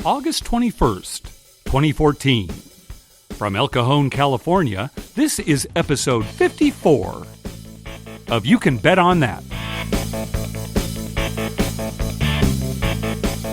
August 21st, 2014. From El Cajon, California, this is episode 54 of You Can Bet on That.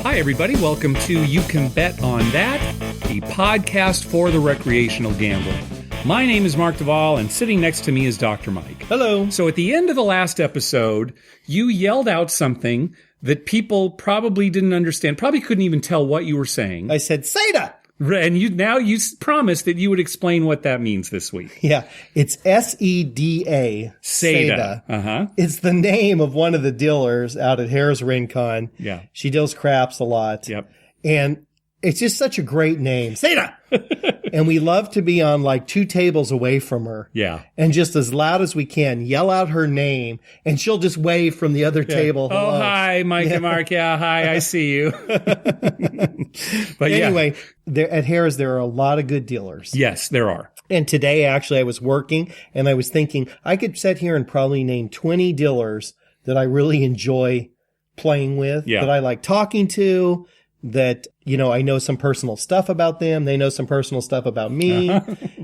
Hi, everybody. Welcome to You Can Bet on That, the podcast for the recreational gambler. My name is Mark Duvall, and sitting next to me is Dr. Mike. Hello. So at the end of the last episode, you yelled out something that people probably didn't understand, probably couldn't even tell what you were saying. I said, SEDA. And you promised that you would explain what that means this week. Yeah, it's SEDA. SEDA. Uh-huh. It's the name of one of the dealers out at Harris Rincon. Yeah. She deals craps a lot. Yep. And it's just such a great name. SEDA. And we love to be on like 2 tables away from her. Yeah. And just as loud as we can, yell out her name, and she'll just wave from the other table. Hello. Oh, hi, Mike and Mark. Yeah, hi, I see you. But anyway, at Harris, there are a lot of good dealers. Yes, there are. And today, actually, I was working, and I was thinking I could sit here and probably name 20 dealers that I really enjoy playing with, that I like talking to, that, you know, I know some personal stuff about them. They know some personal stuff about me,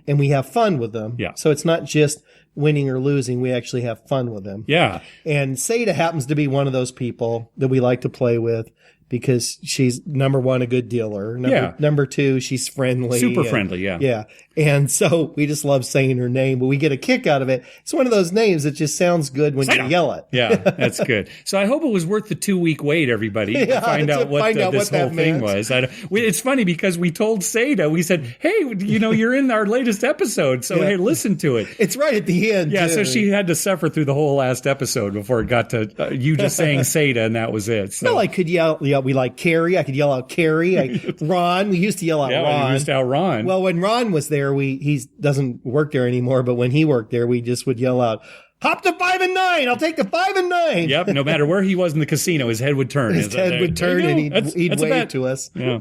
and we have fun with them. Yeah. So it's not just winning or losing. We actually have fun with them. Yeah. And Seda happens to be one of those people that we like to play with because she's, number one, a good dealer. Number two, she's friendly. Super friendly, yeah. Yeah. And so we just love saying her name, but we get a kick out of it. It's one of those names that just sounds good when you yell it. Yeah, that's good. So I hope it was worth the 2-week wait, everybody, to find out what this whole thing was. It's funny because we told Seda, we said, hey, you know, you're in our latest episode, so hey, listen to it. It's right at the end. Yeah, too. so she had to suffer through the whole last episode before it got to you just saying Seda, and that was it. So. Well, I could yell, we like Carrie. I could yell out Carrie. Ron, we used to yell out Ron. Yeah, we used to out Ron. Well, when Ron was there, he doesn't work there anymore, but when he worked there, we just would yell out, hop to 5 and 9. I'll take the 5 and 9. Yep. No matter where he was in the casino, his head would turn. His head would turn, and he'd wave to us. Yeah.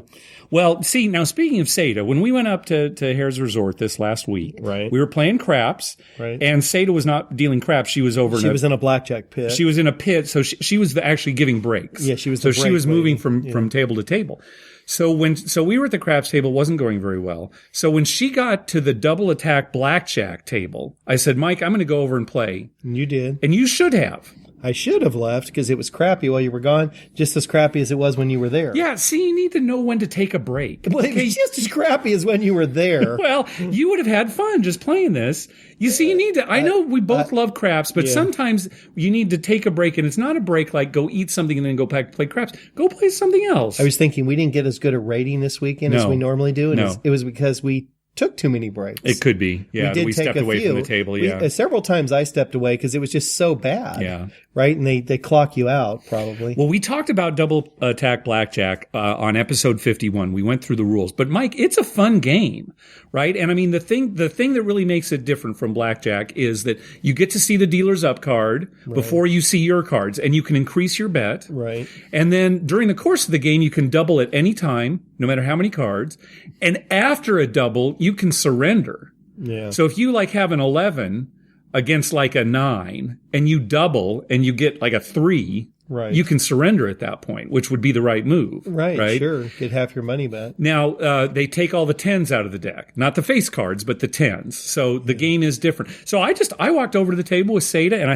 Well, see, now speaking of Seda, when we went up to Harris Resort this last week, right, we were playing craps, right, and Seda was not dealing craps. She was over. She was in a blackjack pit. She was in a pit, so she was actually giving breaks. Yeah, she was. So she was moving from table to table. So we were at the craps table, wasn't going very well. So when she got to the double attack blackjack table, I said, Mike, I'm going to go over and play. And you did. And you should have. I should have left because it was crappy while you were gone, just as crappy as it was when you were there. Yeah, see, you need to know when to take a break. Well, it was just as crappy as when you were there. Well, you would have had fun just playing this. You see, you need to, I know we both love craps, but sometimes you need to take a break, and it's not a break like go eat something and then go back to play craps. Go play something else. I was thinking we didn't get as good a rating this weekend as we normally do, and it was because we took too many breaks. It could be. Yeah, we stepped away from the table. Yeah, several times I stepped away because it was just so bad. Yeah, right, and they clock you out probably. Well, we talked about double attack blackjack on episode 51. We went through the rules, but Mike, it's a fun game, right? And I mean, the thing that really makes it different from blackjack is that you get to see the dealer's up card before you see your cards, and you can increase your bet. Right, and then during the course of the game, you can double at any time, no matter how many cards, and after a double, you can surrender. Yeah. So if you like have an 11 against like a 9 and you double and you get like a 3, you can surrender at that point, which would be the right move. Right? Sure. Get half your money back. Now, they take all the 10s out of the deck, not the face cards, but the 10s. So the game is different. So I walked over to the table with Seda, and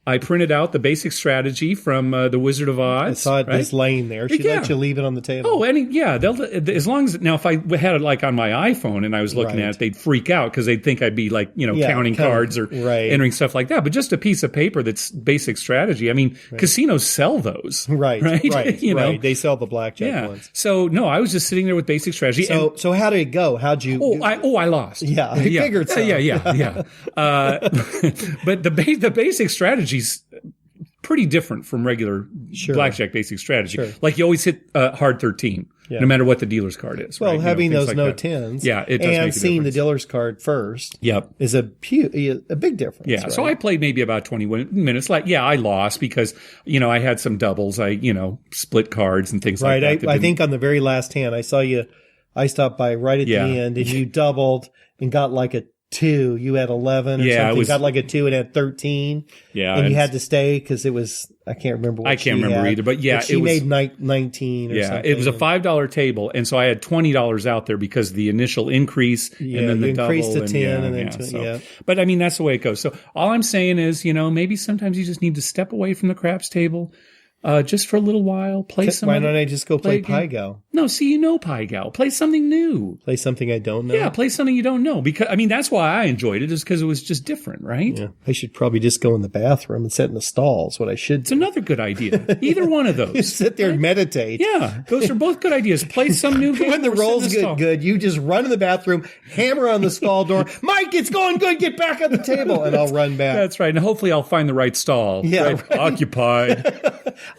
I printed out the basic strategy from the Wizard of Oz. I saw it just laying there. She let you leave it on the table. Oh, as long as now if I had it like on my iPhone and I was looking at it, they'd freak out because they'd think I'd be like counting cards or entering stuff like that. But just a piece of paper that's basic strategy. I mean, casinos sell those, right? They sell the blackjack ones. So no, I was just sitting there with basic strategy. So how did it go? How'd you? I lost. Yeah, I figured so. Yeah. But the basic strategy pretty different from regular blackjack basic strategy. Sure. Like you always hit hard 13, no matter what the dealer's card is. Well, right? having those like no that. 10s, it does and seeing the dealer's card first, is a big difference. Yeah, so I played maybe about 20 minutes. I lost because I had some doubles. I split cards and things like that. I think on the very last hand, I saw you. I stopped by right at the end, and you doubled and got like a 2. You had 11 or something. You got like a 2 and had 13. Yeah. And you had to stay because it was, I can't remember what she had. either, but yeah. She made 19 or something. It was a $5 table. And so I had $20 out there because the initial increase and then the double. Increased to 10 and then 20. But I mean, that's the way it goes. So all I'm saying is, maybe sometimes you just need to step away from the craps table. Just for a little while, play some. Why don't I just go play Pai Gow? No, see, Pai Gow. Play something new. Play something I don't know? Yeah, play something you don't know. Because, that's why I enjoyed it, is because it was just different, right? Yeah. I should probably just go in the bathroom and sit in the stalls, what I should do. It's another good idea. Either one of those. You sit there and meditate. Yeah, those are both good ideas. Play some new game. When the rolls get good, you just run in the bathroom, hammer on the stall door. Mike, it's going good. Get back on the table. And I'll run back. That's right. And hopefully I'll find the right stall. Yeah, right. Occupied.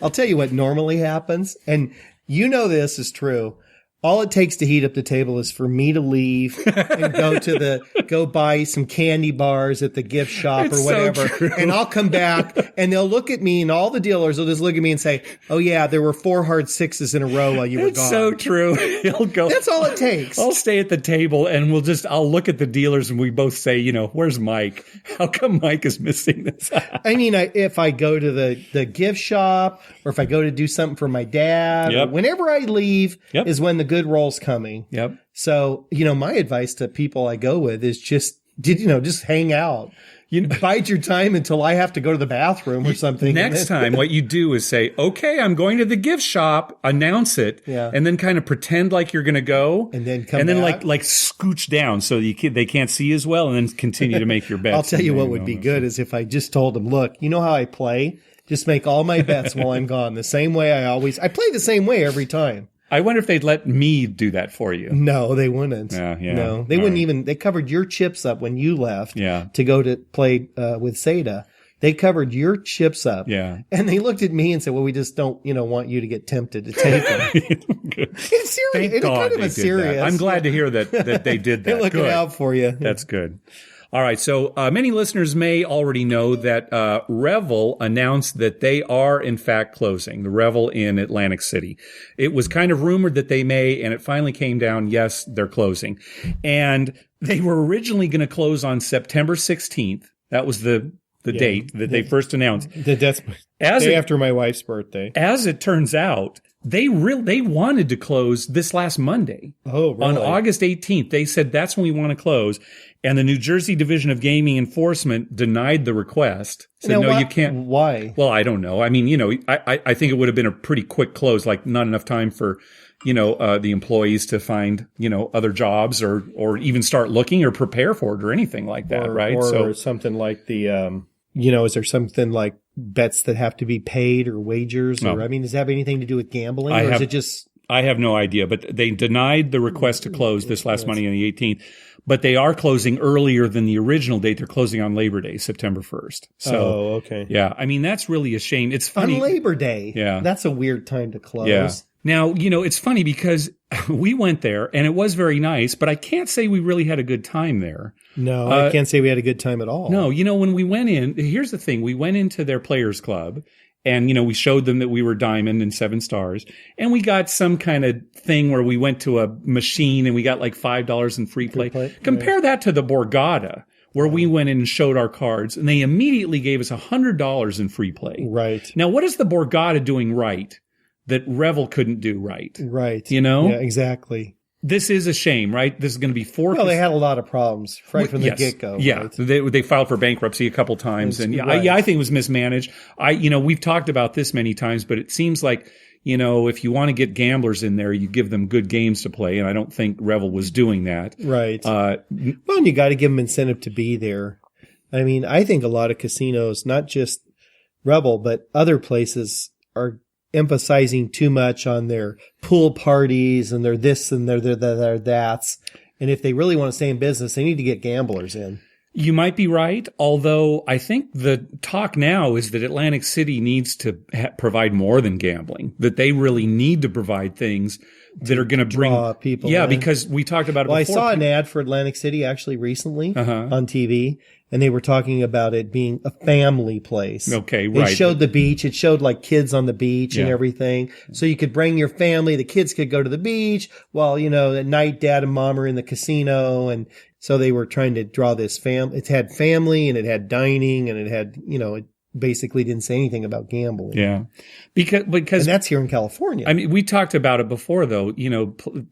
I'll tell you what normally happens, and this is true. All it takes to heat up the table is for me to leave and go buy some candy bars at the gift shop or whatever. So and I'll come back and they'll look at me and all the dealers will just look at me and say, "Oh yeah, there were 4 hard 6s in a row while you were gone." It's so true. He'll go. That's all it takes. I'll stay at the table and I'll look at the dealers and we both say, where's Mike? How come Mike is missing this? If I go to the gift shop or if I go to do something for my dad, or whenever I leave is when the good roll's coming. Yep. So, my advice to people I go with is just hang out. Bide your time until I have to go to the bathroom or something. Next time, what you do is say, "Okay, I'm going to the gift shop," announce it, and then kind of pretend like you're going to go, and then come and then back. like scooch down so they can't see as well, and then continue to make your bets. I'll tell you what would be good is if I just told them, "Look, you know how I play? Just make all my bets while I'm gone. The same way I play the same way every time." I wonder if they'd let me do that for you. No, they wouldn't. Yeah. No, they wouldn't even. They covered your chips up when you left to go to play with Seda. They covered your chips up. Yeah. And they looked at me and said, "Well, we just don't, want you to get tempted to take them." It's serious. It's kind of a serious. I'm glad to hear that they did that. They're looking out for you. That's good. All right. So many listeners may already know that Revel announced that they are, in fact, closing. The Revel in Atlantic City. It was kind of rumored that they may, and it finally came down, yes, they're closing. And they were originally going to close on September 16th. That was the date that they first announced. The day after my wife's birthday. As it turns out, they wanted to close this last Monday. Oh, really? On August 18th. They said that's when we want to close. And the New Jersey Division of Gaming Enforcement denied the request. Said, no, you can't. Why? Well, I don't know. I mean, I think it would have been a pretty quick close, like not enough time for, the employees to find, other jobs or even start looking or prepare for it or anything like that, right? Or something like the, is there something like bets that have to be paid or wagers? No. Or, does that have anything to do with gambling? Is it just... I have no idea, but they denied the request to close this last Monday on the 18th. But they are closing earlier than the original date. They're closing on Labor Day, September 1st. So, okay. Yeah. That's really a shame. It's funny. On Labor Day. Yeah. That's a weird time to close. Yeah. Now, it's funny because we went there and it was very nice, but I can't say we really had a good time there. No, I can't say we had a good time at all. No, when we went in, here's the thing. We went into their players club and, we showed them that we were diamond and 7 stars, and we got some kind of thing where we went to a machine and we got like $5 in free play. Compare that to the Borgata, where we went in and showed our cards and they immediately gave us $100 in free play. Right. Now, what is the Borgata doing right that Revel couldn't do right? Right. Yeah, exactly. This is a shame, right? This is going to be 4. Well, they had a lot of problems right from the get-go. Yeah, right? They filed for bankruptcy a couple times, and I think it was mismanaged. We've talked about this many times, but it seems like if you want to get gamblers in there, you give them good games to play, and I don't think Revel was doing that. Right. Well, and you got to give them incentive to be there. I think a lot of casinos, not just Revel, but other places, are emphasizing too much on their pool parties and their this and their that's. And if they really want to stay in business, they need to get gamblers in. You might be right, although I think the talk now is that Atlantic City needs to provide more than gambling, that they really need to provide things that are going to bring people. Yeah, in. Because we talked about it before. I saw an ad for Atlantic City actually recently on TV, and they were talking about it being a family place. Okay, right. They showed the beach. It showed like kids on the beach and everything. So you could bring your family. The kids could go to the beach while, at night dad and mom are in the casino. And So they were trying to draw this it had family and it had dining and it had, it basically didn't say anything about gambling. Yeah. Because and that's here in California. I mean, we talked about it before, though.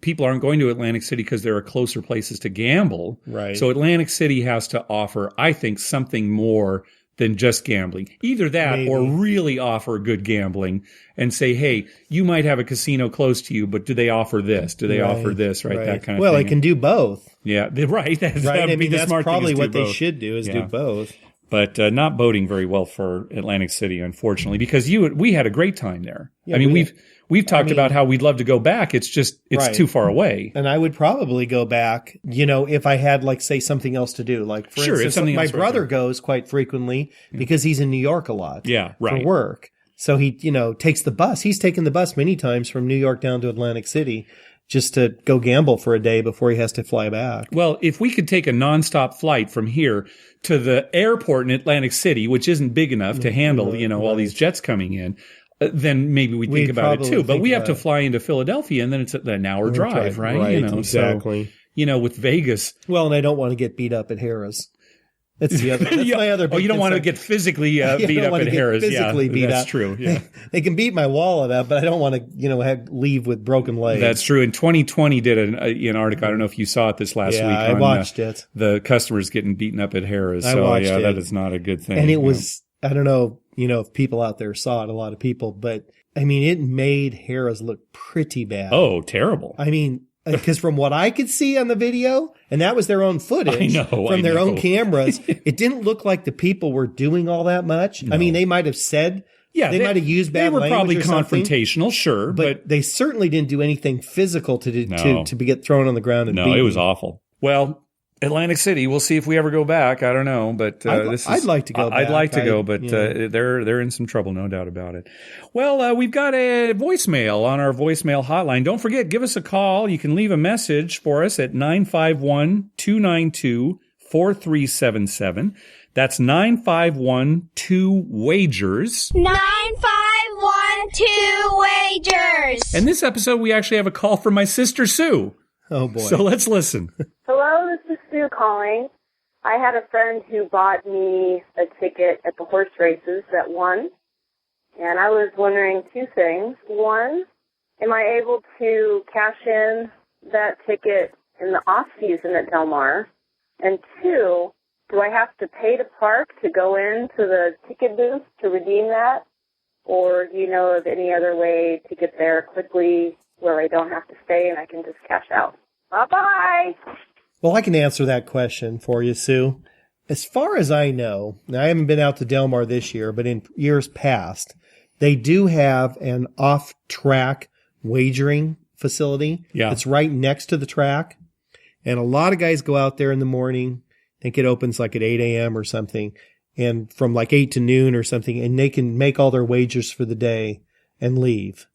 People aren't going to Atlantic City because there are closer places to gamble. Right. So Atlantic City has to offer, I think, something more than just gambling. Either that or really offer good gambling and say, hey, you might have a casino close to you, but do they offer this? Do they offer this? Right. That kind of thing. Well, they can do both. Yeah. Right. That's probably what they should do is do both. But not boding very well for Atlantic City, unfortunately, because we had a great time there. Yeah, I mean, we've talked about how we'd love to go back. It's just too far away. And I would probably go back, if I had say something else to do. Like for instance, my brother goes quite frequently because he's in New York a lot. Yeah, right. For work. So he, takes the bus. He's taken the bus many times from New York down to Atlantic City just to go gamble for a day before he has to fly back. Well, if we could take a nonstop flight from here to the airport in Atlantic City, which isn't big enough to handle, all these jets coming in, then maybe we'd think about it too. But we have to fly into Philadelphia, and then it's an hour drive, right? Right, exactly. So, with Vegas. Well, and I don't want to get beat up at Harrah's. That's the other. That's my other. You don't want to get physically beat up at Harrah's. Physically beat that's up. True. Yeah, they can beat my wallet up, but I don't want to, leave with broken legs. That's true. And 2020 did an article. I don't know if you saw it this last week. I watched it. The customers getting beaten up at Harrah's. I watched it. That is not a good thing. And it was. I don't know. If people out there saw it, a lot of people, but I mean, it made Harrah's look pretty bad. Oh, terrible. I mean. Because from what I could see on the video, and that was their own footage from their own cameras, it didn't look like the people were doing all that much. No. I mean, they might have said, they might have used bad language. They were probably confrontational, sure, but they certainly didn't do anything physical to get thrown on the ground and beaten. No, it was awful. Well, Atlantic City. We'll see if we ever go back. I don't know, but I'd like to go. I'd like to go, but they're in some trouble, no doubt about it. Well, we've got a voicemail on our voicemail hotline. Don't forget, give us a call. You can leave a message for us at 951-292-4377. That's 951-2-WAGERS. 951-2-WAGERS. And this episode, we actually have a call from my sister Sue. Oh boy! So let's listen. Hello, this is Sue calling. I had a friend who bought me a ticket at the horse races that won, and I was wondering two things. One, am I able to cash in that ticket in the off-season at Del Mar? And two, do I have to pay to park to go into the ticket booth to redeem that? Or do you know of any other way to get there quickly where I don't have to stay and I can just cash out? Bye-bye! Well, I can answer that question for you, Sue. As far as I know, now I haven't been out to Del Mar this year, but in years past, they do have an off-track wagering facility. Yeah. It's right next to the track. And a lot of guys go out there in the morning. I think it opens like at 8 a.m. or something. And from like 8 to noon or something. And they can make all their wagers for the day and leave.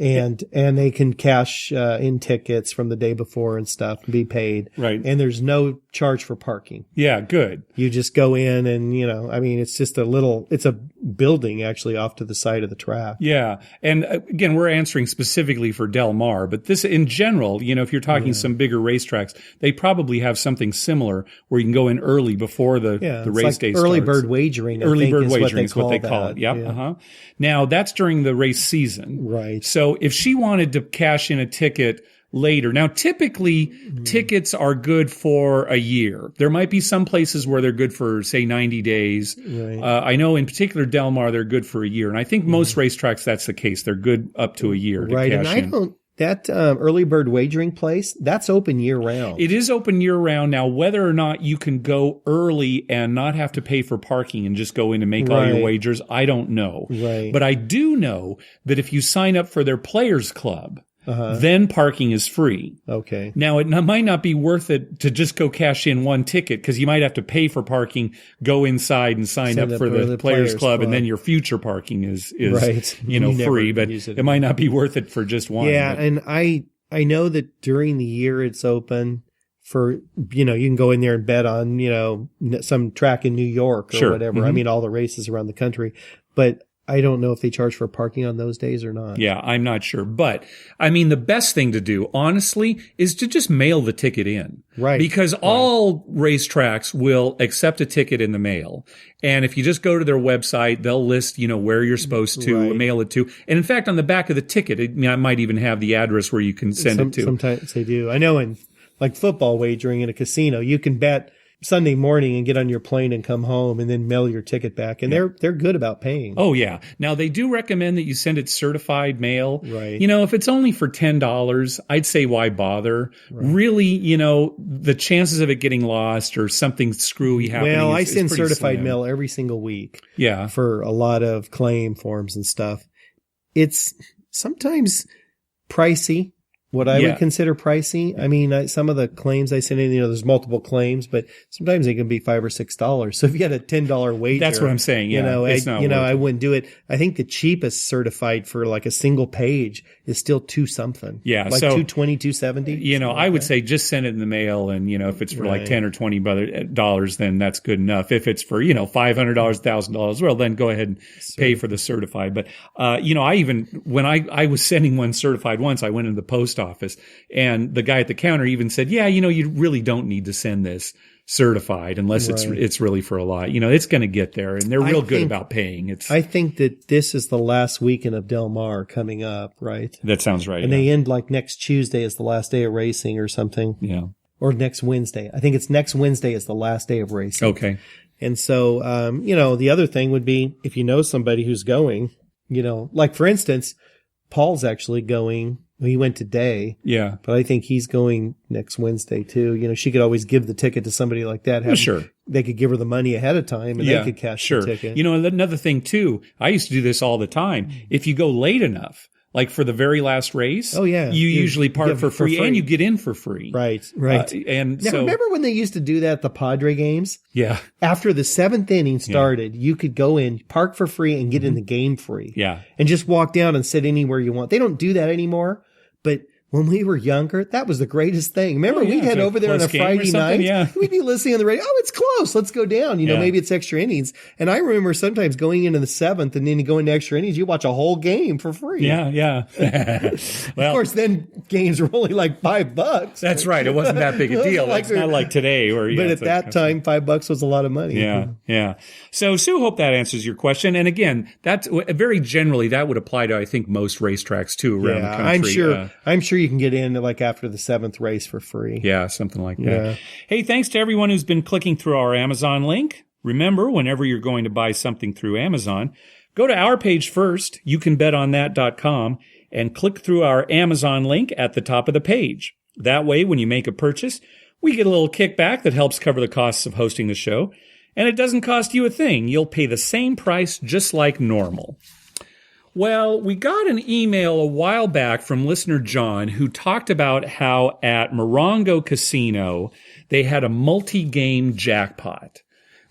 And they can cash in tickets from the day before and stuff and be paid. Right. And there's no charge for parking. Yeah, good. You just go in and, it's just it's a building actually off to the side of the track. Yeah. And again, we're answering specifically for Del Mar, but this in general, if you're talking some bigger racetracks, they probably have something similar where you can go in early before the race day starts. Early bird wagering. Early bird wagering is what they call it. Yep. Yeah. Uh-huh. Now that's during the race season. Right. So if she wanted to cash in a ticket later. Now, typically, tickets are good for a year. There might be some places where they're good for, say, 90 days. Right. I know in particular Del Mar, they're good for a year. And I think most racetracks, that's the case. They're good up to a year to right. cash And in. That early bird wagering place, that's open year round. It is open year round. Now, whether or not you can go early and not have to pay for parking and just go in and make all your wagers, I don't know. Right. But I do know that if you sign up for their players club, then parking is free. Okay. Now, it might not be worth it to just go cash in one ticket because you might have to pay for parking, go inside and sign up for the Players Club, and then your future parking is right. free. But it might not be worth it for just one. Yeah, and I know that during the year it's open for, you can go in there and bet on, some track in New York or whatever. I mean, all the races around the country. But I don't know if they charge for parking on those days or not. Yeah, I'm not sure. But, I mean, the best thing to do, honestly, is to just mail the ticket in. Right. Because all racetracks will accept a ticket in the mail. And if you just go to their website, they'll list, where you're supposed to mail it to. And in fact, on the back of the ticket, it might even have the address where you can send it to. Sometimes they do. I know in like football wagering in a casino, you can bet Sunday morning and get on your plane and come home and then mail your ticket back. And they're good about paying. Oh, yeah. Now, they do recommend that you send it certified mail. Right. If it's only for $10, I'd say why bother? Right. Really, the chances of it getting lost or something screwy happening I send certified slim. mail every single week. Yeah. For a lot of claim forms and stuff. It's sometimes pricey. What I would consider pricey. I mean, some of the claims I send in, there's multiple claims, but sometimes they can be $5 or $6. So if you had a $10 wager, that's what I'm saying. Yeah, I wouldn't do it. I think the cheapest certified for like a single page is still $2 something. Yeah, like so $2.20, $2.70. I would say just send it in the mail, and if it's for like $10 or $20, then that's good enough. If it's for $500, $1,000, well, then go ahead and pay for the certified. But I even when I was sending one certified once, I went into the post office, and the guy at the counter even said, you really don't need to send this certified unless it's really for a lot. It's going to get there, and they're real good about paying. I think that this is the last weekend of Del Mar coming up, right? That sounds right. And they end like next Tuesday is the last day of racing or something. Yeah. Or next Wednesday. I think it's next Wednesday is the last day of racing. Okay. And so, the other thing would be if you know somebody who's going, like for instance, Paul's actually going. He went today. Yeah. But I think he's going next Wednesday too. She could always give the ticket to somebody like that. Sure. They could give her the money ahead of time and they could cash the ticket. Another thing too, I used to do this all the time. If you go late enough, like for the very last race, you usually park for free and you get in for free. Right. Now, remember when they used to do that at the Padre games? Yeah. After the 7th inning started, you could go in, park for free, and get in the game free. Yeah. And just walk down and sit anywhere you want. They don't do that anymore. But when we were younger, that was the greatest thing. Remember, we'd head over there on a Friday night. Yeah. We'd be listening on the radio. Oh, it's close. Let's go down. Maybe it's extra innings. And I remember sometimes going into the 7th and then you go into extra innings, you watch a whole game for free. Yeah. Well, of course, then games were only like $5. That's right. It wasn't that big a deal. It's not like today. But at that time, $5 was a lot of money. Yeah. So, Sue, hope that answers your question. And again, that's very generally that would apply to, I think, most racetracks too around the country. I'm sure you can get in like after the 7th race for free. Yeah, something like that. Yeah. Hey, thanks to everyone who's been clicking through our Amazon link. Remember, whenever you're going to buy something through Amazon, go to our page first, youcanbetonthat.com, and click through our Amazon link at the top of the page. That way, when you make a purchase, we get a little kickback that helps cover the costs of hosting the show, and it doesn't cost you a thing. You'll pay the same price just like normal. Well, we got an email a while back from listener John who talked about how at Morongo Casino they had a multi-game jackpot.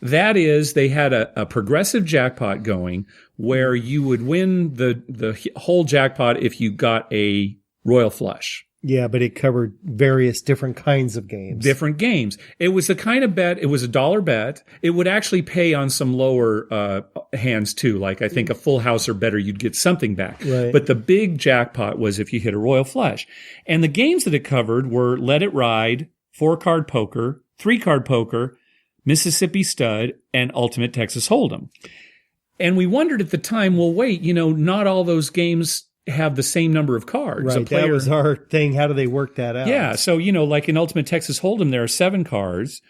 That is, they had a progressive jackpot going where you would win the whole jackpot if you got a royal flush. Yeah, but it covered various different kinds of games. Different games. It was the kind of bet, it was a $1 bet. It would actually pay on some lower hands too. Like I think a full house or better, you'd get something back. Right. But the big jackpot was if you hit a royal flush. And the games that it covered were Let It Ride, 4-card poker, 3-card poker, Mississippi Stud, and Ultimate Texas Hold'em. And we wondered at the time, well, wait, not all those games have the same number of cards. Right, that was our thing. How do they work that out? Yeah, so, like in Ultimate Texas Hold'em, there are 7 cards.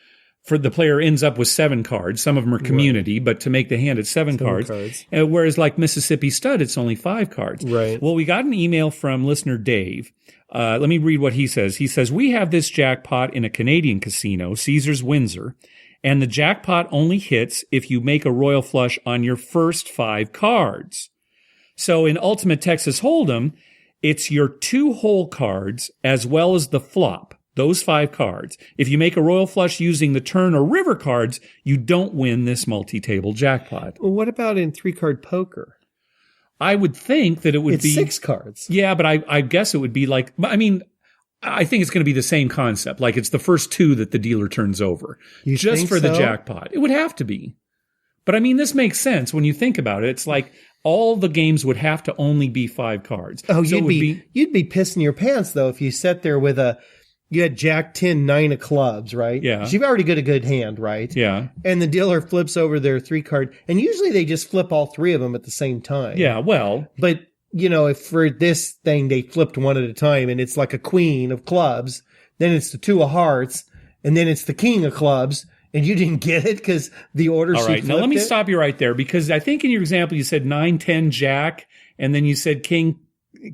For the player ends up with 7 cards. Some of them are community, but to make the hand, it's 7 cards. Whereas like Mississippi Stud, it's only 5 cards. Right. Well, we got an email from listener Dave. Let me read what he says. He says, we have this jackpot in a Canadian casino, Caesars Windsor, and the jackpot only hits if you make a royal flush on your first 5 cards. So in Ultimate Texas Hold'em, it's your 2 hole cards as well as the flop, those 5 cards. If you make a royal flush using the turn or river cards, you don't win this multi-table jackpot. Well, what about in 3-card poker? I would think that it would be 6 cards. Yeah, but I guess it would be like, I think it's going to be the same concept. Like it's the first 2 that the dealer turns over. Just for the jackpot. It would have to be. But this makes sense when you think about it. It's like all the games would have to only be 5 cards. Oh, so you'd be pissing your pants though if you sat there with you had Jack 10, 9 of clubs, right? Yeah. You've already got a good hand, right? Yeah. And the dealer flips over their 3 card, and usually they just flip all 3 of them at the same time. Yeah, well. But, if for this thing they flipped one at a time and it's like a queen of clubs, then it's the 2 of hearts, and then it's the king of clubs, and you didn't get it because the order All right, now let me stop you right there, because I think in your example you said 9, 10, Jack, and then you said king,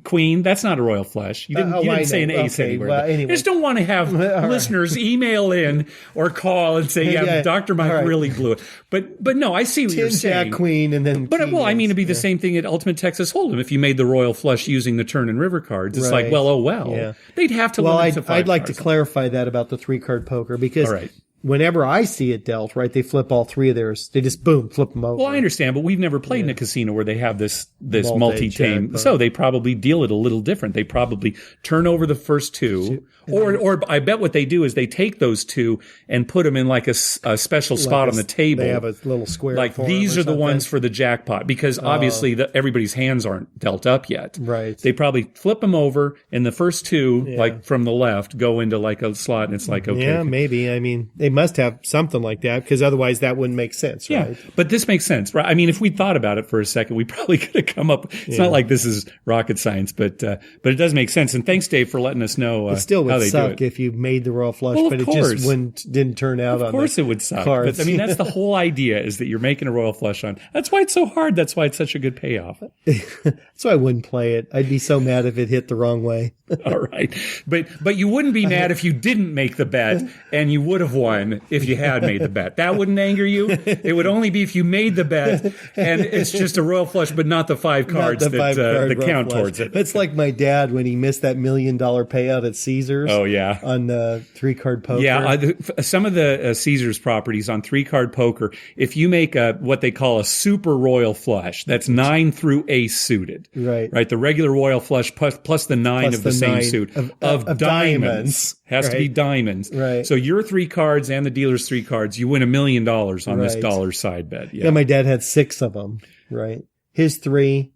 queen. That's not a royal flush. You didn't say an ace anywhere. Well, anyway. I just don't want to have listeners email in or call and say, yeah, Dr. Mike really blew it. But no, I see what you're saying. Jack, queen, and then But, well, I mean, it'd be the same thing at Ultimate Texas Hold'em. If you made the royal flush using the turn and river cards, it's like, well, Yeah. They'd have to limit to 5 I'd like cards. to clarify that about the 3-card poker, because whenever I see it dealt, right, they flip all 3 of theirs. They just, boom, flip them over. Well, I understand, but we've never played in a casino where they have this multi-team. So they probably deal it a little different. They probably turn over the first 2. Or I bet what they do is they take those 2 and put them in like a special spot on the table. They have a little square. Like these are the ones for the jackpot, because obviously everybody's hands aren't dealt up yet. Right. They probably flip them over, and the first 2, like from the left, go into like a slot, and it's like, okay. Yeah, maybe. I mean, they must have something like that, because otherwise that wouldn't make sense, right? Yeah, but this makes sense, right? I mean, if we thought about it for a second, we probably could have come up. It's not like this is rocket science, but it does make sense. And thanks, Dave, for letting us know it still would how they suck do it. if you made the royal flush, Well, but it course. just didn't turn out on the Of course it would suck. cards. But, I mean, that's the whole idea, is that you're making a royal flush on. That's why it's so hard. That's why it's such a good payoff. That's why I wouldn't play it. I'd be so mad if it hit the wrong way. All right. But you wouldn't be mad if you didn't make the bet, and you would have won if you had made the bet. That wouldn't anger you. It would only be if you made the bet and it's just a royal flush, but not the 5 cards that count towards it. It's like my dad when he missed that $1 million payout at Caesars. Oh, yeah. On 3-card poker. Yeah. Some of the Caesars properties on 3-card poker, if you make what they call a super royal flush, that's 9 through ace suited. Right. Right. The regular royal flush plus the 9 of the same 9 suit of diamonds. Has to be diamonds. Right. So your 3 cards and the dealer's 3 cards, you win $1 million on this dollar side bet. Yeah. My dad had 6 of them. Right. His 3,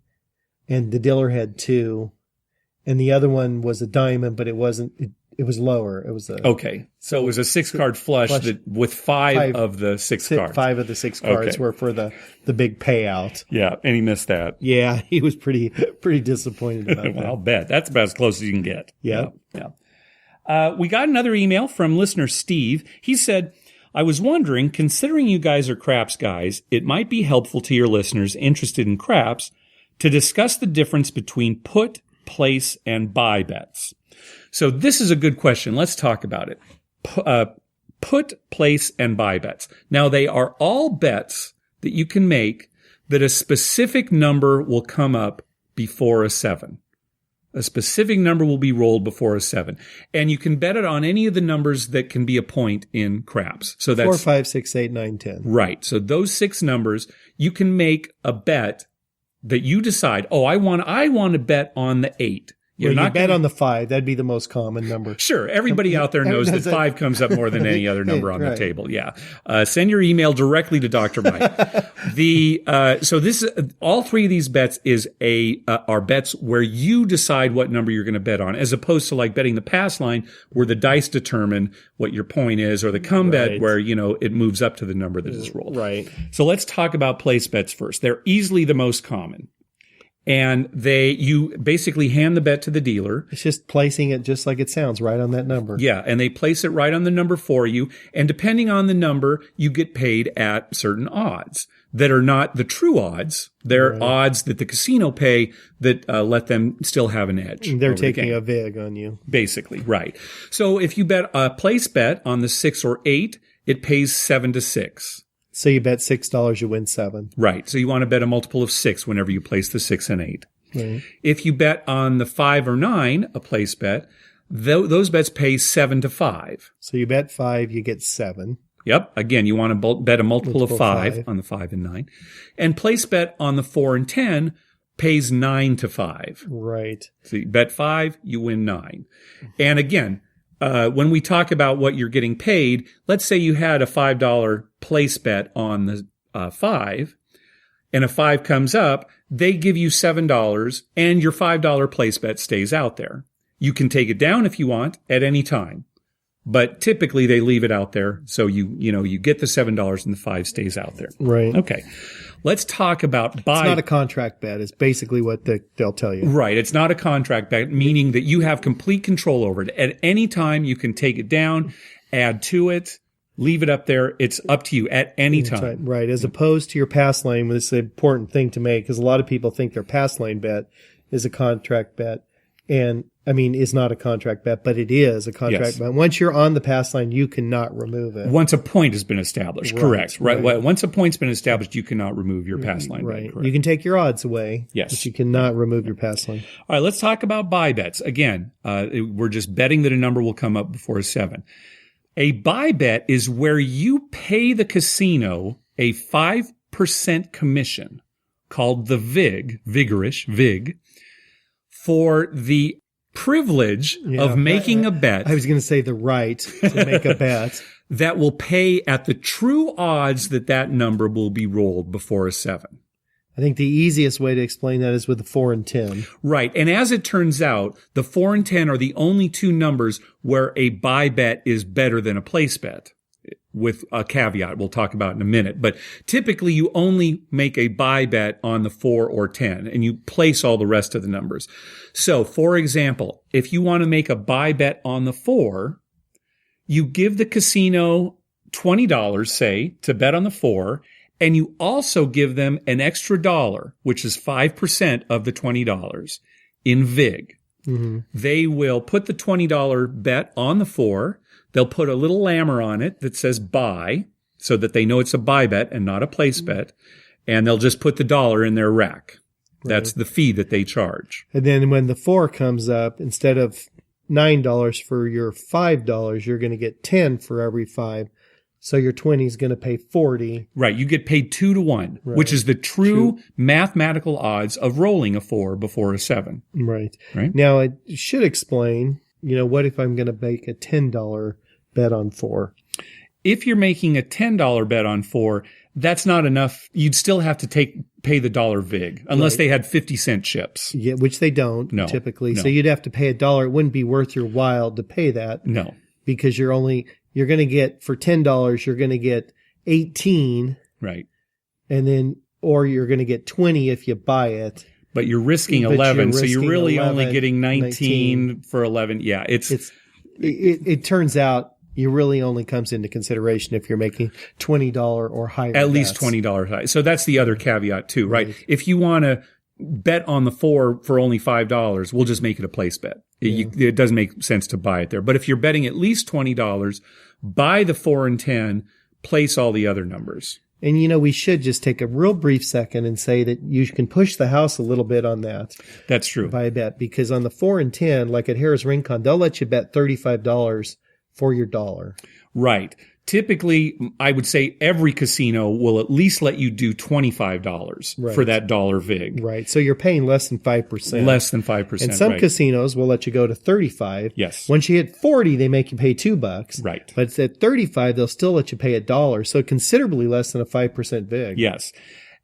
and the dealer had 2, and the other one was a diamond, but it wasn't. It was lower. It was okay. So it was a 6-card flush that with 5 of the 6 cards. 5 of the 6 cards were for the big payout. Yeah, and he missed that. Yeah, he was pretty disappointed about that. I'll bet. That's about as close as you can get. Yeah. We got another email from listener Steve. He said, I was wondering, considering you guys are craps guys, it might be helpful to your listeners interested in craps to discuss the difference between put, place, and buy bets. So this is a good question. Let's talk about it. Put, place, and buy bets. Now, they are all bets that you can make that a specific number will come up before a 7. A specific number will be rolled before a 7. And you can bet it on any of the numbers that can be a point in craps. So that's 4, 5, 6, 8, 9, 10. Right. So those 6 numbers, you can make a bet that you decide, I want to bet on the 8. You bet on the 5. That'd be the most common number. Sure. Everybody out there knows that 5 comes up more than any other number on the table. Yeah. Send your email directly to Dr. Mike. So this, all 3 of these bets are bets where you decide what number you're going to bet on, as opposed to like betting the pass line where the dice determine what your point is, or the come bet where, it moves up to the number that is rolled. Right. So let's talk about place bets first. They're easily the most common. And you basically hand the bet to the dealer. It's just placing it just like it sounds, right on that number. Yeah, and they place it right on the number for you. And depending on the number, you get paid at certain odds that are not the true odds. They're odds that the casino pay that let them still have an edge. They're taking a vig on you. Basically, right. So if you bet a place bet on the 6 or 8, it pays 7 to 6. So you bet $6, you win 7. Right. So you want to bet a multiple of 6 whenever you place the 6 and 8. Right. If you bet on the 5 or 9, a place bet, those bets pay 7 to 5. So you bet 5, you get 7. Yep. Again, you want to bet a multiple of 5 on the 5 and 9. And place bet on the 4 and 10 pays 9 to 5. Right. So you bet 5, you win 9. And again, when we talk about what you're getting paid, let's say you had a $5 place bet on the 5, and a 5 comes up, they give you $7 and your $5 place bet stays out there. You can take it down if you want at any time. But typically they leave it out there. So you get the $7 and the 5 stays out there. Right. Okay. Let's talk about It's not a contract bet is basically what they'll tell you. Right. It's not a contract bet, meaning that you have complete control over it. At any time, you can take it down, add to it, leave it up there. It's up to you at any time. Right. As opposed to your pass lane, this is an important thing to make because a lot of people think their pass lane bet is a contract bet. And is not a contract bet, but it is a contract bet. Once you're on the pass line, you cannot remove it. Once a point has been established, correct. Right. Once a point's been established, you cannot remove your pass line bet. Correct. You can take your odds away, but you cannot remove your pass line. All right, let's talk about buy bets. Again, we're just betting that a number will come up before a 7. A buy bet is where you pay the casino a 5% commission called the VIG, for the privilege of making a bet. I was going to say the right to make a bet. That will pay at the true odds that number will be rolled before a 7. I think the easiest way to explain that is with the 4 and 10. Right. And as it turns out, the 4 and 10 are the only two numbers where a buy bet is better than a place bet. With a caveat we'll talk about in a minute. But typically you only make a buy bet on the 4 or 10 and you place all the rest of the numbers. So, for example, if you want to make a buy bet on the 4, you give the casino $20, say, to bet on the 4, and you also give them an extra $1, which is 5% of the $20 in VIG. Mm-hmm. They will put the $20 bet on the 4. They'll put a little lammer on it that says buy so that they know it's a buy bet and not a place bet. And they'll just put the $1 in their rack. That's the fee that they charge. And then when the 4 comes up, instead of $9 for your $5, you're going to get 10 for every 5. So your 20 is going to pay 40. Right. You get paid 2 to 1, which is the true mathematical odds of rolling a 4 before a 7. Right. Now, it should explain, what if I'm going to make a $10 bet on 4? If you're making a $10 bet on 4, that's not enough. You'd still have to pay the $1 VIG unless they had 50-cent chips. Yeah, which they don't typically. No. So you'd have to pay $1. It wouldn't be worth your while to pay that. No. Because you're going to get, for $10, you're going to get 18. Right. And then, or you're going to get 20 if you buy it. But you're risking 11, so you're really only getting 19 for 11. Yeah, it turns out it really only comes into consideration if you're making $20 or higher. At least $20 high. So that's the other caveat too, right? If you want to bet on the 4 for only $5, we'll just make it a place bet. It doesn't make sense to buy it there. But if you're betting at least $20, buy the 4 and 10, place all the other numbers. And, we should just take a real brief second and say that you can push the house a little bit on that. That's true. By a bet. Because on the 4 and 10, like at Harris Rincon, they'll let you bet $35 for your $1. Right. Typically, I would say every casino will at least let you do $25 for that $1 VIG. Right. So you're paying less than 5%. Less than 5%. And some casinos will let you go to 35. Yes. Once you hit 40, they make you pay $2. Right. But at 35, they'll still let you pay $1. So considerably less than a 5% VIG. Yes.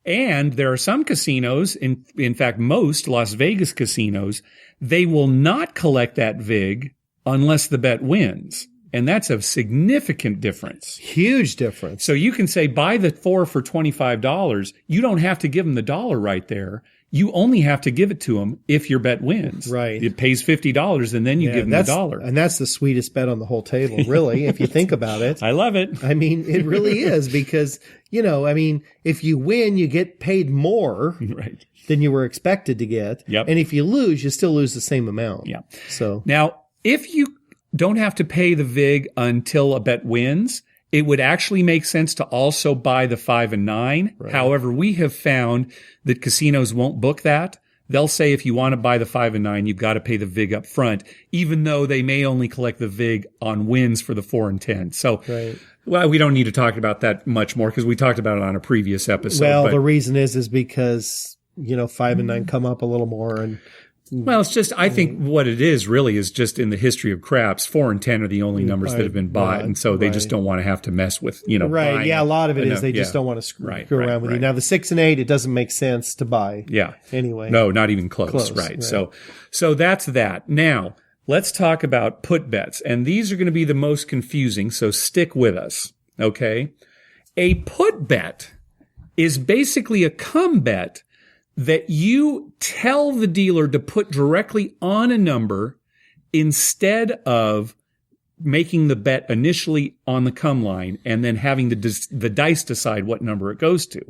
And there are some casinos, in fact, most Las Vegas casinos, they will not collect that VIG unless the bet wins. And that's a significant difference. Huge difference. So you can say buy the 4 for $25. You don't have to give them the $1 right there. You only have to give it to them if your bet wins. Right. It pays $50 and then you give them the $1. And that's the sweetest bet on the whole table, really, if you think about it. I love it. It really is because, if you win, you get paid more than you were expected to get. Yep. And if you lose, you still lose the same amount. Yeah. So now, if you don't have to pay the VIG until a bet wins, it would actually make sense to also buy the 5 and 9. Right. However, we have found that casinos won't book that. They'll say if you want to buy the 5 and 9, you've got to pay the VIG up front, even though they may only collect the VIG on wins for the 4 and 10. So, well, we don't need to talk about that much more because we talked about it on a previous episode. Well, the reason is because, 5 and 9 come up a little more and Well, it's just, I think what it is really is just in the history of craps, 4 and 10 are the only numbers that have been bought. And so they just don't want to have to mess with, Right. Yeah. A lot of it is they just don't want to screw around with you. Now, the 6 and 8, it doesn't make sense to buy. Yeah. Anyway. No, not even close. Right. So that's that. Now, let's talk about put bets. And these are going to be the most confusing. So stick with us. Okay. A put bet is basically a come bet that you tell the dealer to put directly on a number instead of making the bet initially on the come line and then having the dice decide what number it goes to.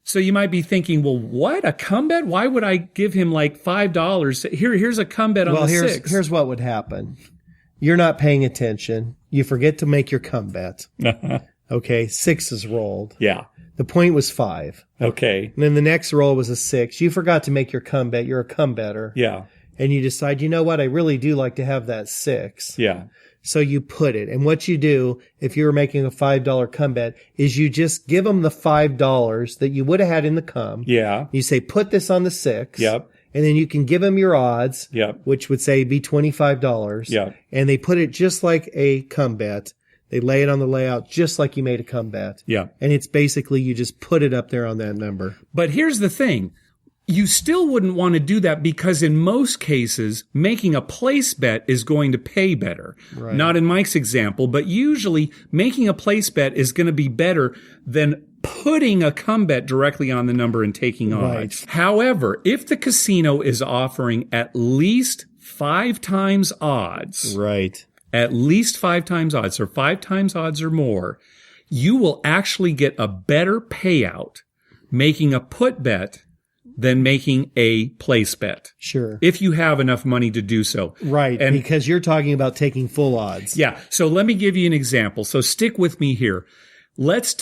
So you might be thinking, well, what? A come bet? Why would I give him like $5? Here's a come bet on the 6. Here's what would happen. You're not paying attention. You forget to make your come bet. Okay, 6 is rolled. Yeah. The point was 5. Okay. And then the next roll was a 6. You forgot to make your come bet. You're a come better. Yeah. And you decide, you know what? I really do like to have that 6. Yeah. So you put it. And what you do, if you were making a $5 come bet, is you just give them the $5 that you would have had in the come. Yeah. You say, put this on the 6. Yep. And then you can give them your odds. Yep. Which would say be $25. Yep. And they put it just like a come bet. They lay it on the layout just like you made a come bet. Yeah. And it's basically you just put it up there on that number. But here's the thing. You still wouldn't want to do that because in most cases, making a place bet is going to pay better. Right. Not in Mike's example, but usually making a place bet is going to be better than putting a come bet directly on the number and taking odds. Right. However, if the casino is offering at least 5 times odds. Right. At least 5 times odds, or 5 times odds or more, you will actually get a better payout making a put bet than making a place bet. Sure. If you have enough money to do so. Right, and because you're talking about taking full odds. Yeah. So let me give you an example. So stick with me here. Let's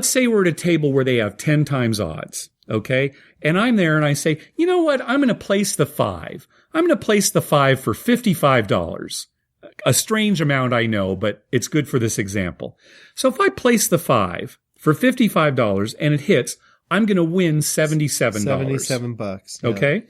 say we're at a table where they have 10 times odds. Okay. And I'm there and I say, you know what? I'm going to place the 5. I'm going to place the 5 for $55. A strange amount, I know, but it's good for this example. So if I place the 5 for $55 and it hits, I'm going to win $77. $77. Yeah. Okay?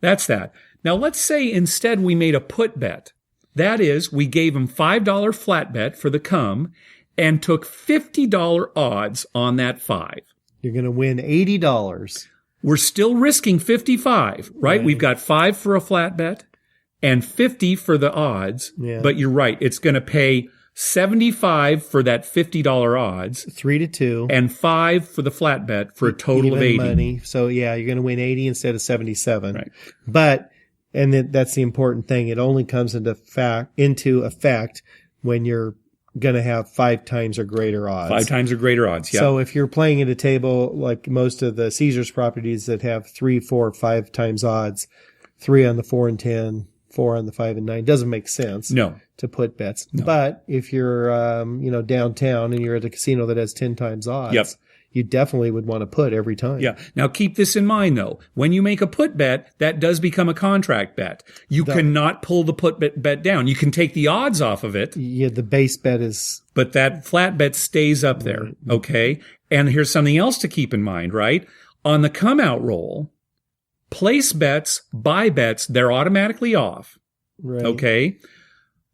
That's that. Now let's say instead we made a put bet. That is, we gave them $5 flat bet for the come and took $50 odds on that 5. You're going to win $80. We're still risking 55, right? We've got 5 for a flat bet and 50 for the odds. Yeah. But you're right. It's going to pay 75 for that $50 odds. 3-2. And 5 for the flat bet for a total of 80. Money. So yeah, you're going to win 80 instead of 77. Right. But, and that's the important thing. It only comes into effect when you're going to have 5 times or greater odds. 5 times or greater odds, yeah. So if you're playing at a table like most of the Caesars properties that have 3, 4, 5 times odds, 3 on the 4 and 10, 4 on the 5 and 9, doesn't make sense. No. To put bets. No. But if you're, downtown and you're at a casino that has 10 times odds, yep. You definitely would want to put every time. Yeah. Now keep this in mind though. When you make a put bet, that does become a contract bet. You cannot pull the put bet down. You can take the odds off of it. Yeah, the base bet is. But that flat bet stays up there. Right. Okay. And here's something else to keep in mind, right? On the come out roll, place bets, buy bets, they're automatically off. Right. Okay.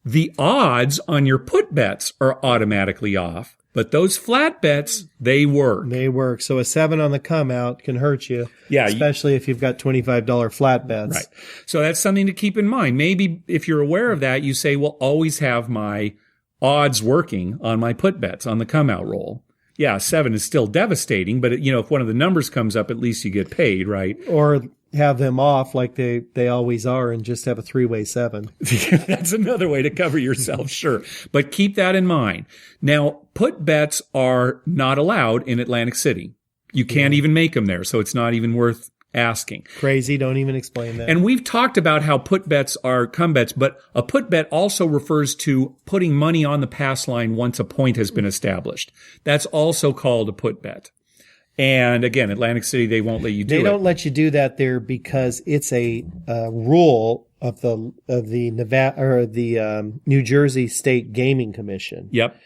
The odds on your put bets are automatically off. But those flat bets, they work. They work. So a 7 on the come out can hurt you. Yeah. Especially if you've got $25 flat bets. Right. So that's something to keep in mind. Maybe if you're aware of that, you say, well, always have my odds working on my put bets on the come out roll. Yeah, 7 is still devastating, but if one of the numbers comes up, at least you get paid, right? Or have them off like they always are and just have a 3-way 7. That's another way to cover yourself, sure. But keep that in mind. Now, put bets are not allowed in Atlantic City. You can't even make them there, so it's not even worth asking. Crazy, don't even explain that. And we've talked about how put bets are come bets, but a put bet also refers to putting money on the pass line once a point has been established. That's also called a put bet. And again, Atlantic City, they won't let you do it. They don't let you do that there because it's a rule of the Nevada or the New Jersey State Gaming Commission. Yep.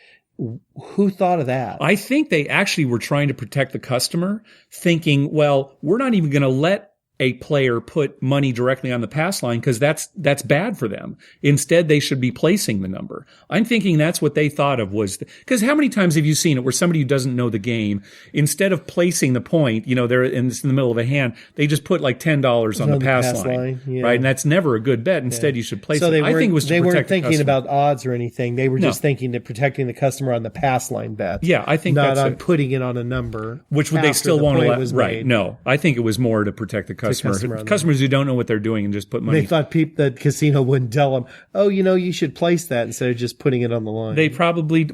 Who thought of that? I think they actually were trying to protect the customer, thinking, well, we're not even going to let a player put money directly on the pass line because that's bad for them. Instead, they should be placing the number. I'm thinking that's what they thought of was because how many times have you seen it where somebody who doesn't know the game, instead of placing the point, they're in the middle of a hand, they just put like $10 on the pass line, yeah. right? And that's never a good bet. Instead, you should place it. I think it was to they protect weren't thinking the about odds or anything. They were just thinking that protecting the customer on the pass line bet. Yeah, I think not that's on putting it on a number, which would they still won't allow. Right? Made. No, I think it was more to protect the customer. Customers who don't know what they're doing and just put money. They thought the casino wouldn't tell them, oh, you should place that instead of just putting it on the line. They probably,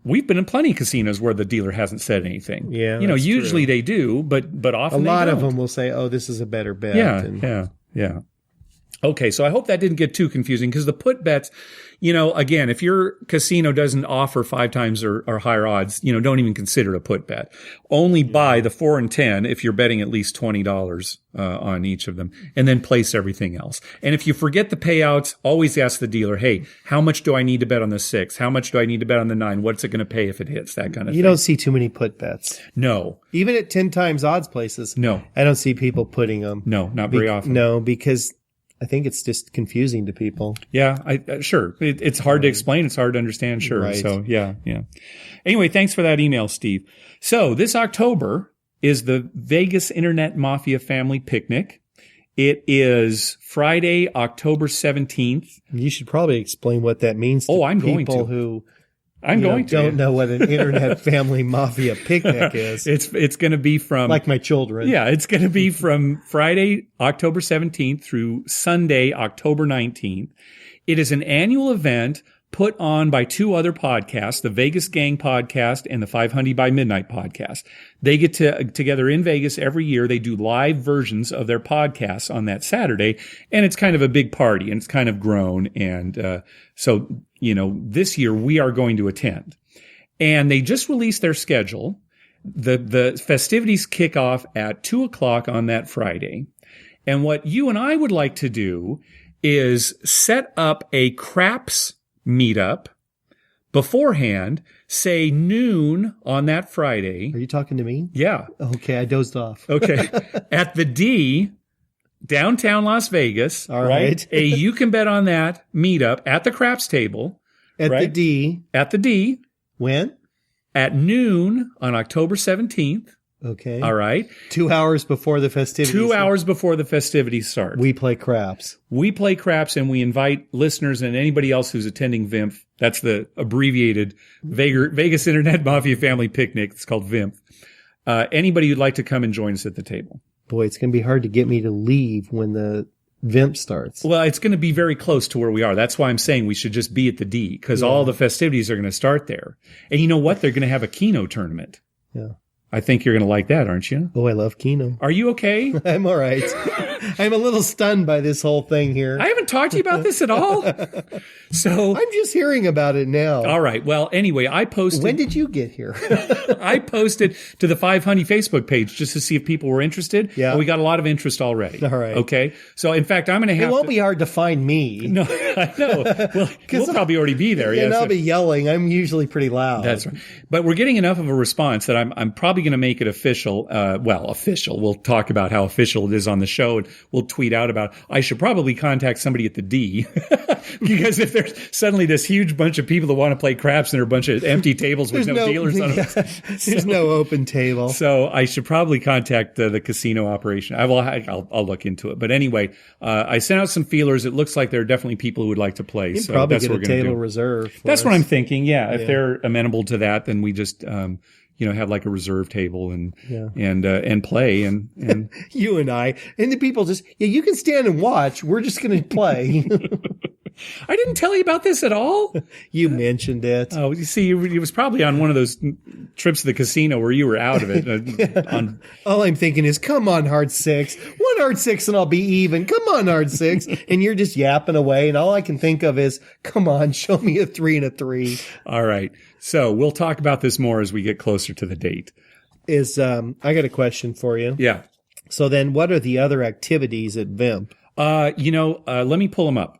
we've been in plenty of casinos where the dealer hasn't said anything. Yeah, usually true. They do, but often a lot they don't. of them will say, oh, this is a better bet. Yeah. Okay, so I hope that didn't get too confusing because the put bets, again, if your casino doesn't offer 5 times or higher odds, don't even consider a put bet. Only buy the 4 and 10 if you're betting at least $20 on each of them, and then place everything else. And if you forget the payouts, always ask the dealer, hey, how much do I need to bet on the 6? How much do I need to bet on the 9? What's it going to pay if it hits? That kind of thing. You don't see too many put bets. No. Even at 10 times odds places. No. I don't see people putting them. No, not very often. No, because I think it's just confusing to people. Yeah, sure. It's hard to explain. It's hard to understand. Sure. Right. So, yeah. Anyway, thanks for that email, Steve. So this October is the Vegas Internet Mafia Family Picnic. It is Friday, October 17th. You should probably explain what that means to people who don't know what an Internet Family Mafia Picnic is. It's going to be from... Like my children. Yeah, it's going to be from Friday, October 17th through Sunday, October 19th. It is an annual event put on by 2 other podcasts, the Vegas Gang podcast and the 500 by Midnight podcast. They get together in Vegas every year. They do live versions of their podcasts on that Saturday, and it's kind of a big party, and it's kind of grown. And so, this year we are going to attend. And they just released their schedule. The festivities kick off at 2:00 on that Friday. And what you and I would like to do is set up a craps meetup beforehand, say noon on that Friday. Are you talking to me? Yeah. Okay, I dozed off. Okay. At the D, downtown Las Vegas. All right. You can bet on that meetup at the craps table. At the D. At the D. When? At noon on October 17th. Okay. All right. 2 hours before the festivities. 2 hours before the festivities start. We play craps. We play craps, and we invite listeners and anybody else who's attending VIMP. That's the abbreviated Vegas Internet Mafia Family Picnic. It's called VIMP. Anybody who'd like to come and join us at the table. Boy, it's going to be hard to get me to leave when the VIMP starts. Well, it's going to be very close to where we are. That's why I'm saying we should just be at the D, because all the festivities are going to start there. And you know what? They're going to have a Keno tournament. Yeah. I think you're going to like that, aren't you? Oh, I love Keno. Are you okay? I'm all right. I'm a little stunned by this whole thing here. I haven't talked to you about this at all. So I'm just hearing about it now. All right. Well, anyway, I posted. When did you get here? I posted to the 500 Facebook page just to see if people were interested. Yeah. And we got a lot of interest already. All right. Okay. So in fact, I'm going to have. It won't be hard to find me. No, I know. Well, we'll probably already be there. And I'll be yelling. I'm usually pretty loud. That's right. But we're getting enough of a response that I'm probably going to make it official. Official. We'll talk about how official it is on the show, and we'll tweet out about. I should probably contact somebody at the D because if there's suddenly this huge bunch of people that want to play craps and there are a bunch of empty tables with no dealers on them, there's no open table. So I should probably contact the casino operation. I'll look into it. But anyway, I sent out some feelers. It looks like there are definitely people who would like to play. You'd so probably that's get what a we're going to table do. reserve. That's what I'm thinking. Yeah, if they're amenable to that, then we just have like a reserve table and play and you and I and the people just you can stand and watch. We're just going to play. I didn't tell you about this at all. You mentioned it. Oh, you see, it was probably on one of those trips to the casino where you were out of it. All I'm thinking is, come on, hard six. One hard six and I'll be even. Come on, hard six. And you're just yapping away. And all I can think of is, come on, show me a 3 and a 3. All right. So we'll talk about this more as we get closer to the date. I got a question for you. Yeah. So then what are the other activities at VIMP? Let me pull them up.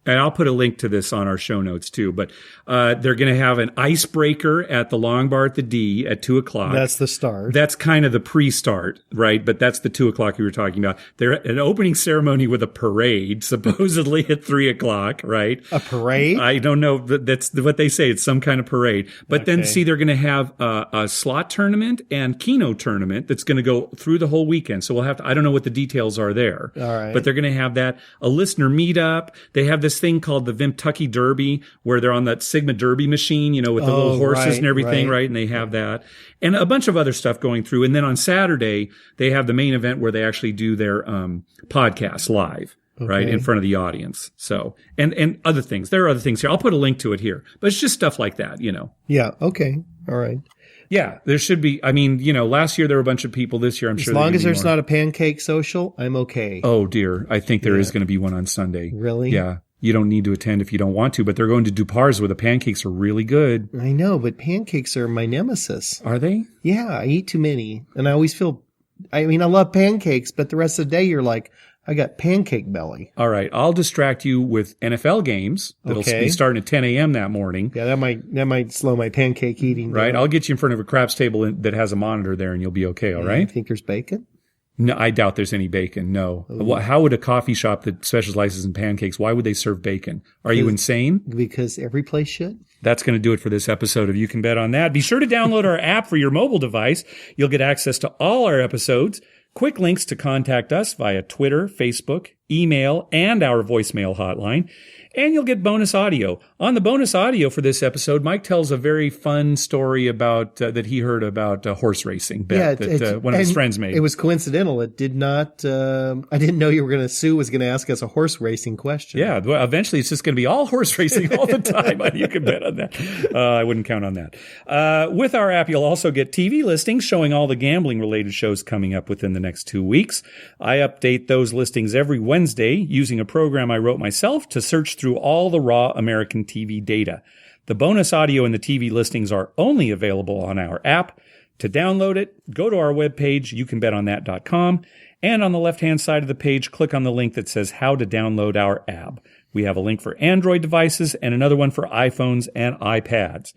And I'll put a link to this on our show notes too. But they're going to have an icebreaker at the Long Bar at the D at 2:00. That's the start. That's kind of the pre-start, right? But that's the 2:00 we were talking about. They're an opening ceremony with a parade, supposedly at 3:00, right? A parade? I don't know. That's what they say. It's some kind of parade. But then, see, they're going to have a slot tournament and Keno tournament that's going to go through the whole weekend. So we'll have to, I don't know what the details are there. All right. But they're going to have that. A listener meetup. They have this thing called the Kentucky Derby where they're on that Sigma Derby machine, with the little horses and everything, right? And they have that. And a bunch of other stuff going through. And then on Saturday, they have the main event where they actually do their podcast live. Okay. Right, in front of the audience. So, and other things. There are other things here. I'll put a link to it here. But it's just stuff like that, Yeah, okay. All right. Yeah, there should be. I mean, last year there were a bunch of people. This year, I'm sure. As long as there's not a pancake social, I'm okay. Oh, dear. I think there is going to be one on Sunday. Really? Yeah. You don't need to attend if you don't want to, but they're going to Dupar's where the pancakes are really good. I know, but pancakes are my nemesis. Are they? Yeah, I eat too many. And I always feel, I love pancakes, but the rest of the day you're like, I got pancake belly. All right. I'll distract you with NFL games. That'll be starting at 10 a.m. that morning. Yeah, that might slow my pancake eating down. Right. I'll get you in front of a craps table that has a monitor there and you'll be okay. All right. You think there's bacon? No, I doubt there's any bacon. No. Ooh. How would a coffee shop that specializes in pancakes, why would they serve bacon? Are you insane? Because every place should. That's going to do it for this episode of You Can Bet on That. Be sure to download our app for your mobile device. You'll get access to all our episodes, quick links to contact us via Twitter, Facebook, email, and our voicemail hotline. And you'll get bonus audio. On the bonus audio for this episode, Mike tells a very fun story about that he heard about a horse racing bet that one of his friends made. It was coincidental. It did not. I didn't know you were going to. Sue was going to ask us a horse racing question. Yeah. Well, eventually, it's just going to be all horse racing all the time. You can bet on that. I wouldn't count on that. With our app, you'll also get TV listings showing all the gambling-related shows coming up within the next 2 weeks. I update those listings every Wednesday using a program I wrote myself to search through all the raw American TV data. The bonus audio and the TV listings are only available on our app. To download it, go to our webpage, youcanbetonthat.com, and on the left-hand side of the page, click on the link that says how to download our app. We have a link for Android devices and another one for iPhones and iPads.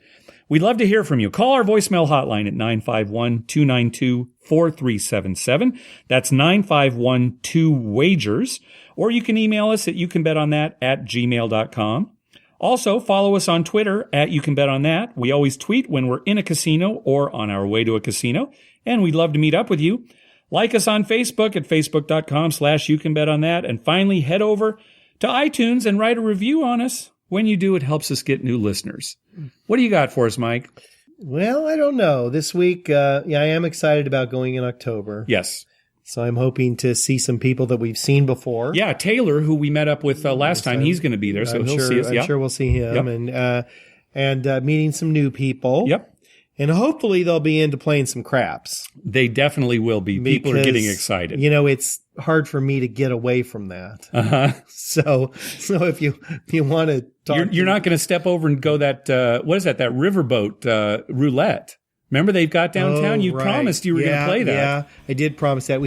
We'd love to hear from you. Call our voicemail hotline at 951-292-4377. That's 951-2-WAGERS. Or you can email us at youcanbetonThat@gmail.com. Also, follow us on Twitter at YouCanBetOnThat. We always tweet when we're in a casino or on our way to a casino, and we'd love to meet up with you. Like us on Facebook at facebook.com/YouCanBetOnThat. And finally, head over to iTunes and write a review on us. When you do, it helps us get new listeners. What do you got for us, Mike? Well, I don't know. This week, I am excited about going in October. Yes. So I'm hoping to see some people that we've seen before. Yeah, Taylor, who we met up with last time, he's going to be there, so he'll see us. I'm sure we'll see him, and meeting some new people. Yep. And hopefully they'll be into playing some craps. They definitely will be. People are getting excited. It's hard for me to get away from that. Uh-huh. So if you want to talk, you're not going to step over and go that what is that riverboat roulette? Remember they've got downtown? You promised you were going to play that. Yeah, I did promise that.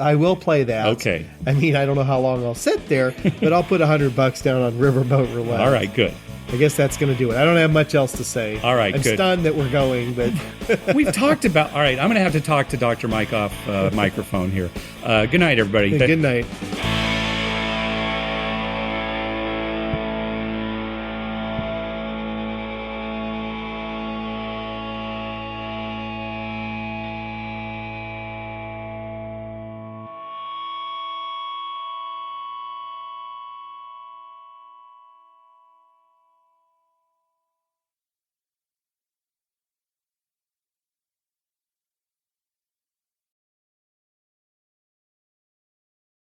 I will play that. Okay. I don't know how long I'll sit there, but I'll put $100 down on riverboat roulette. All right, good. I guess that's going to do it. I don't have much else to say. All right, I'm stunned that we're going, but we've talked about. All right, I'm going to have to talk to Dr. Mike off microphone here. Good night, everybody. Good night.